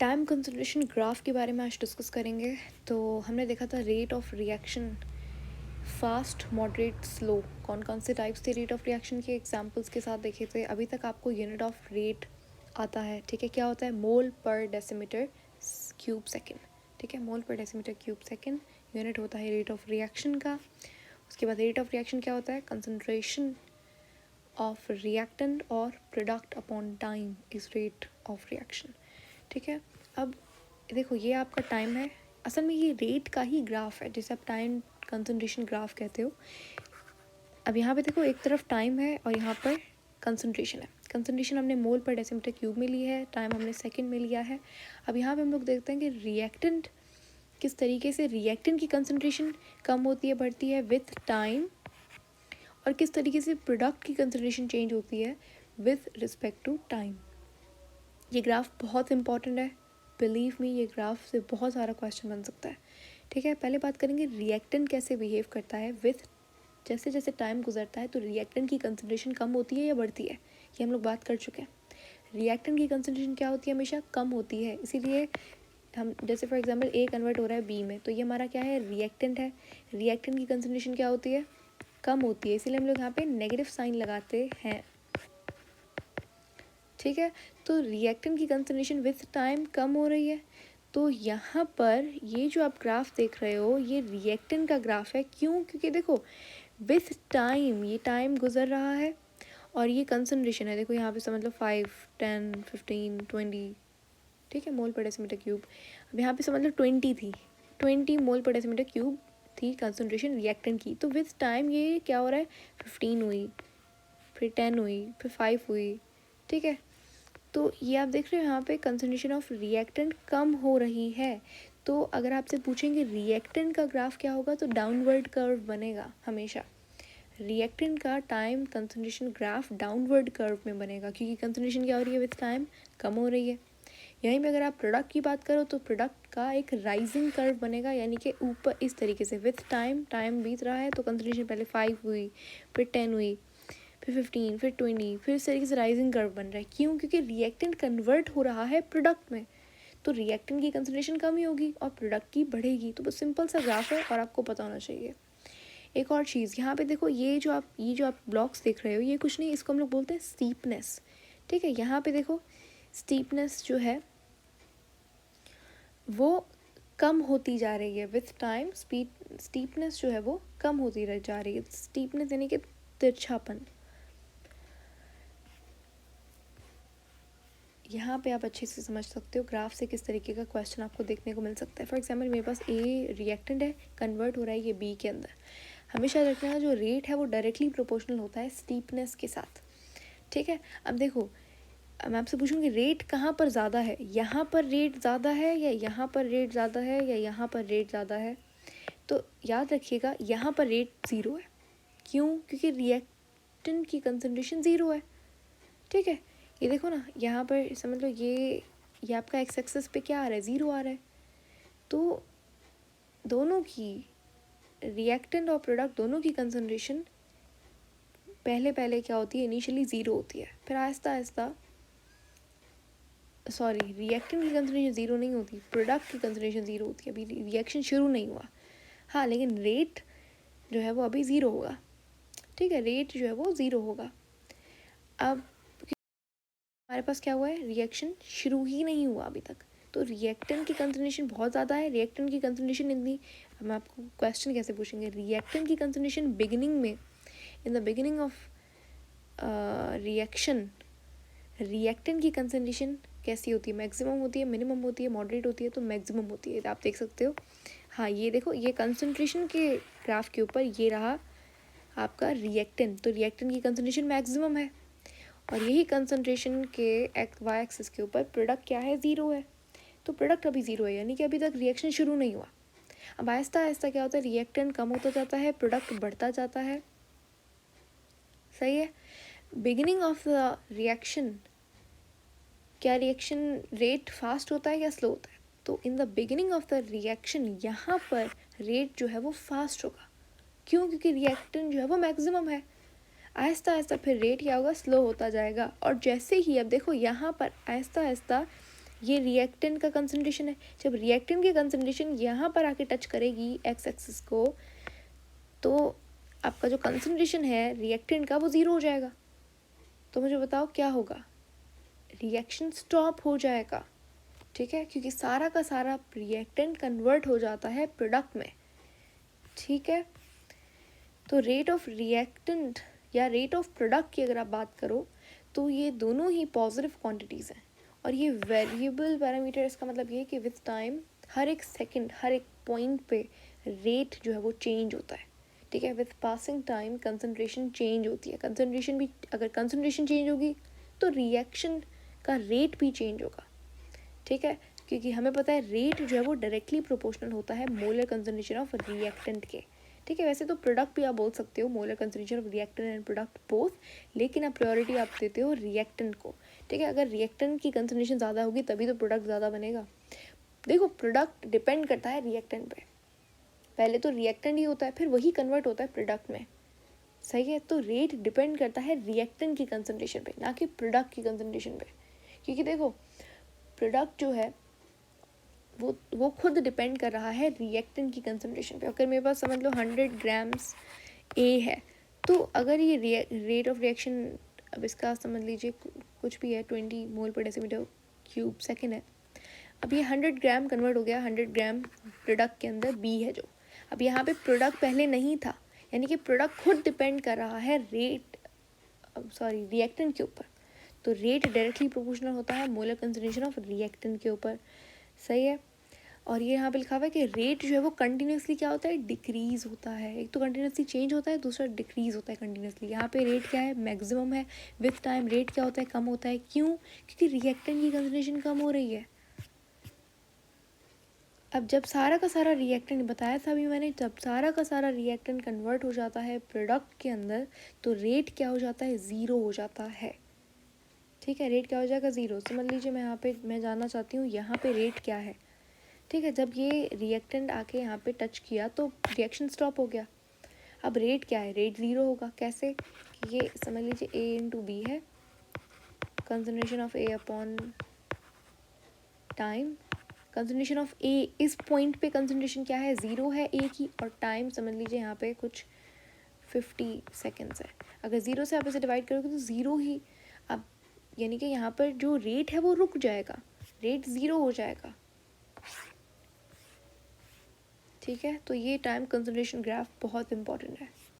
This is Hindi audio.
टाइम कंसंट्रेशन ग्राफ के बारे में आज डिस्कस करेंगे। तो हमने देखा था rate of reaction, fast, moderate, slow, कौन कौन से टाइप्स थे रेट ऑफ रिएक्शन के एग्जांपल्स के साथ देखे थे। अभी तक आपको यूनिट ऑफ रेट आता है, ठीक है, क्या होता है, मोल पर डेसीमीटर क्यूब सेकेंड, ठीक है, मोल पर डेसीमीटर क्यूब सेकेंड यूनिट होता है रेट ऑफ रिएक्शन का। उसके बाद रेट ऑफ रिएक्शन क्या होता है, कंसंट्रेशन ऑफ रिएक्टेंट और product upon time is rate of reaction, ठीक है। अब देखो ये आपका टाइम है, असल में ये रेट का ही ग्राफ है जिसे आप टाइम कंसंट्रेशन ग्राफ कहते हो। अब यहाँ पे देखो एक तरफ टाइम है और यहाँ पर कंसंट्रेशन है। कंसंट्रेशन हमने मोल पर डेसीमीटर क्यूब में ली है, टाइम हमने सेकंड में लिया है। अब यहाँ पे हम लोग देखते हैं कि रिएक्टेंट किस तरीके से, रिएक्टेंट की कंसंट्रेशन कम होती है, बढ़ती है विथ टाइम, और किस तरीके से प्रोडक्ट की कंसंट्रेशन चेंज होती है विथ रिस्पेक्ट टू टाइम। ये ग्राफ बहुत इंपॉर्टेंट है, बिलीव मी, ये ग्राफ से बहुत सारा क्वेश्चन बन सकता है, ठीक है। पहले बात करेंगे रिएक्टेंट कैसे बिहेव करता है विथ, जैसे जैसे टाइम गुजरता है तो रिएक्टेंट की कंसंट्रेशन कम होती है या बढ़ती है, ये हम लोग बात कर चुके हैं। रिएक्टेंट की कंसंट्रेशन क्या होती है, हमेशा कम होती है, इसीलिए हम जैसे फॉर एग्जांपल ए कन्वर्ट हो रहा है बी में, तो ये हमारा क्या है, रिएक्टेंट है। रिएक्टेंट की कंसंट्रेशन क्या होती है, कम होती है, इसीलिए हम लोग यहाँ पे नेगेटिव साइन लगाते हैं, ठीक है। तो रिएक्टेंट की कंसंट्रेशन विथ टाइम कम हो रही है, तो यहाँ पर ये जो आप ग्राफ देख रहे हो ये रिएक्टेंट का ग्राफ है। क्यों, क्योंकि देखो विथ टाइम ये टाइम गुजर रहा है और ये कंसंट्रेशन है, देखो यहाँ पे समझ लो 5, 10, 15, 20, ठीक है, मोल पर डेसीमीटर क्यूब। अब यहाँ पे समझ लो 20 थी, 20 मोल पर डेसीमीटर क्यूब थी कंसंट्रेशन रिएक्टेंट की। तो विथ टाइम ये क्या हो रहा है, 15 हुई, फिर 10 हुई, फिर 5 हुई, ठीक है। तो ये आप देख रहे हो यहाँ पे कंसंट्रेशन ऑफ रिएक्टेंट कम हो रही है। तो अगर आपसे पूछेंगे रिएक्टेंट का ग्राफ क्या होगा, तो डाउनवर्ड कर्व बनेगा हमेशा। रिएक्टेंट का time concentration graph downward curve में बनेगा, क्योंकि कंसंट्रेशन क्या हो रही है, विथ टाइम कम हो रही है। यहीं पे अगर आप प्रोडक्ट की बात करो तो प्रोडक्ट का एक राइजिंग कर्व बनेगा, यानी कि ऊपर इस तरीके से, विथ टाइम, टाइम बीत रहा है तो कंसंट्रेशन पहले 5 हुई, फिर 10 हुई, फिर 15, फिर 20, फिर इस तरीके से राइजिंग कर्व बन रहा है। क्यों, क्योंकि रिएक्टेंट कन्वर्ट हो रहा है प्रोडक्ट में, तो रिएक्टेंट की कंसंट्रेशन कम ही होगी और प्रोडक्ट की बढ़ेगी। तो बस सिंपल सा ग्राफ है और आपको पता होना चाहिए। एक और चीज़ यहाँ पे देखो, ये जो आप ब्लॉक्स देख रहे हो ये कुछ नहीं, इसको हम लोग बोलते हैं स्टीपनेस, ठीक है। यहाँ पे देखो स्टीपनेस जो है वो कम होती जा रही है विथ टाइम, स्टीपनेस जो है वो कम होती रह जा रही है। स्टीपनेस यानी कि तिरछापन। यहाँ पे आप अच्छे से समझ सकते हो ग्राफ से किस तरीके का क्वेश्चन आपको देखने को मिल सकता है। फॉर एग्जांपल मेरे पास ए रिएक्टेंट है, कन्वर्ट हो रहा है ये बी के अंदर। हमेशा रखना जो रेट है वो डायरेक्टली प्रोपोर्शनल होता है स्टीपनेस के साथ, ठीक है। अब देखो मैं आपसे पूछूंगी रेट कहाँ पर ज़्यादा है, यहाँ पर रेट ज़्यादा है या यहाँ पर रेट ज़्यादा है या यहाँ पर रेट ज़्यादा है, तो याद रखिएगा यहाँ पर रेट ज़ीरो है। क्यों, क्योंकि रिएक्टेंट की कंसंट्रेशन ज़ीरो है, ठीक है। ये देखो ना यहाँ पर समझ लो ये आपका एक्स एक्सिस पे क्या आ रहा है, ज़ीरो आ रहा है। तो दोनों की, रिएक्टेंट और प्रोडक्ट दोनों की कंसंट्रेशन पहले पहले क्या होती है, इनिशियली ज़ीरो होती है, फिर आहिस्ता आहिस्ता, सॉरी, रिएक्टेंट की कंसंट्रेशन ज़ीरो नहीं होती, प्रोडक्ट की कंसंट्रेशन ज़ीरो होती है, अभी रिएक्शन शुरू नहीं हुआ। हाँ, लेकिन रेट जो है वो अभी ज़ीरो होगा, ठीक है, रेट जो है वो ज़ीरो होगा। अब हमारे पास क्या हुआ है, रिएक्शन शुरू ही नहीं हुआ अभी तक, तो रिएक्टेंट की कंसंट्रेशन बहुत ज़्यादा है। रिएक्टेंट की कंसंट्रेशन इतनी, हम आपको क्वेश्चन कैसे पूछेंगे, रिएक्टेंट की कंसंट्रेशन बिगिनिंग में, in the beginning of reaction, reactant की कंसंट्रेशन कैसी होती है, मैक्सिमम होती है, मिनिमम होती है, मॉडरेट होती है, तो मैक्सिमम होती है, आप देख सकते हो। हाँ ये देखो, ये कंसंट्रेशन के ग्राफ के ऊपर ये रहा आपका रिएक्टेंट, तो रिएक्टेंट की कंसंट्रेशन मैक्सिमम है, और यही कंसंट्रेशन के वाई एक्सिस के ऊपर प्रोडक्ट क्या है, ज़ीरो है, तो प्रोडक्ट अभी ज़ीरो है, यानी कि अभी तक रिएक्शन शुरू नहीं हुआ। अब आहिस्ता आहिस्ता क्या होता है, रिएक्टेंट कम होता जाता है, प्रोडक्ट बढ़ता जाता है, सही है। बिगिनिंग ऑफ द रिएक्शन, क्या रिएक्शन रेट फास्ट होता है या स्लो होता है, तो in the beginning of the reaction यहाँ पर रेट जो है वो फास्ट होगा। क्यों, क्योंकि रिएक्टेंट जो है वो मैक्सिमम है। आहिस्ता आहिस्ता फिर रेट क्या होगा, स्लो होता जाएगा, और जैसे ही अब देखो यहाँ पर आहिस्ता आहिस्ता ये रिएक्टेंट का कंसंट्रेशन है। जब रिएक्टेंट की कंसंट्रेशन यहाँ पर आके टच करेगी एक्स एक्सिस को, तो आपका जो कंसंट्रेशन है रिएक्टेंट का वो ज़ीरो हो जाएगा। तो मुझे बताओ क्या होगा, रिएक्शन स्टॉप हो जाएगा, ठीक है, क्योंकि सारा का सारा रिएक्टेंट कन्वर्ट हो जाता है प्रोडक्ट में, ठीक है। तो रेट ऑफ रिएक्टेंट या रेट ऑफ प्रोडक्ट की अगर आप बात करो तो ये दोनों ही पॉजिटिव क्वांटिटीज़ हैं, और ये वेरिएबल पैरामीटर, इसका मतलब ये है कि विथ टाइम हर एक सेकंड हर एक पॉइंट पे रेट जो है वो चेंज होता है, ठीक है। With passing time concentration change होती है, कंसंट्रेशन भी, अगर कंसंट्रेशन चेंज होगी तो रिएक्शन का रेट भी चेंज होगा, ठीक है, क्योंकि हमें पता है रेट जो है वो डायरेक्टली प्रोपोर्शनल होता है मोलर कंसंट्रेशन ऑफ रिएक्टेंट के, ठीक है। वैसे तो प्रोडक्ट भी आप बोल सकते हो molar concentration of reactant and product both, लेकिन आप प्रायोरिटी आप देते हो रिएक्टेंट को, ठीक है। अगर रिएक्टेंट की कंसंट्रेशन ज़्यादा होगी तभी तो प्रोडक्ट ज़्यादा बनेगा। देखो प्रोडक्ट डिपेंड करता है रिएक्टेंट पे, पहले तो रिएक्टेंट ही होता है फिर वही कन्वर्ट होता है प्रोडक्ट में, सही है। तो रेट डिपेंड करता है रिएक्टेंट की कंसंट्रेशन पे, ना कि प्रोडक्ट की कंसंट्रेशन पे, क्योंकि देखो प्रोडक्ट जो है वो खुद डिपेंड कर रहा है रिएक्टेंट की कंसंट्रेशन पे। अगर मेरे पास समझ लो 100 ग्राम्स ए है, तो अगर ये रेट ऑफ रिएक्शन, अब इसका समझ लीजिए कुछ भी है 20 मोल पर डेसीमीटर क्यूब सेकेंड है, अब ये 100 ग्राम कन्वर्ट हो गया 100 ग्राम प्रोडक्ट के अंदर बी है जो, अब यहाँ पे प्रोडक्ट पहले नहीं था, यानी कि प्रोडक्ट खुद डिपेंड कर रहा है रिएक्टेंट के ऊपर। तो रेट डायरेक्टली प्रोपोर्शनल होता है मोलर कंसंट्रेशन ऑफ रिएक्टेंट के ऊपर, सही है। और ये यहाँ पे लिखा हुआ है कि रेट जो है वो कंटिन्यूसली क्या होता है, डिक्रीज़ होता है। एक तो कंटिन्यूसली चेंज होता है, दूसरा डिक्रीज़ होता है कंटिन्यूसली। यहाँ पे रेट क्या है, मैक्सिमम है, विथ टाइम रेट क्या होता है, कम होता है। क्यों? क्योंकि रिएक्टेंट की कंसंट्रेशन कम हो रही है। अब जब सारा का सारा रिएक्टेंट, बताया था अभी मैंने, जब सारा का सारा रिएक्टेंट कन्वर्ट हो जाता है प्रोडक्ट के अंदर, तो रेट क्या हो जाता है, ज़ीरो हो जाता है, ठीक है। रेट क्या हो जाएगा, ज़ीरो। समझ लीजिए मैं यहाँ पे मैं जानना चाहती हूँ यहाँ पे रेट क्या है, ठीक है। जब ये रिएक्टेंट आके यहाँ पे टच किया तो रिएक्शन स्टॉप हो गया। अब रेट क्या है, रेट ज़ीरो होगा। कैसे, ये समझ लीजिए ए इंटू बी है, concentration of A upon time, concentration of A, इस पॉइंट पे कंसंट्रेशन क्या है, ज़ीरो है ए की, और टाइम समझ लीजिए यहाँ पे कुछ 50 सेकेंड्स है। अगर ज़ीरो से आप इसे डिवाइड करोगे तो ज़ीरो ही, अब यानी कि यहाँ पर जो रेट है वो रुक जाएगा, रेट ज़ीरो हो जाएगा, ठीक है। तो ये टाइम कंसंट्रेशन ग्राफ बहुत इंपॉर्टेंट है।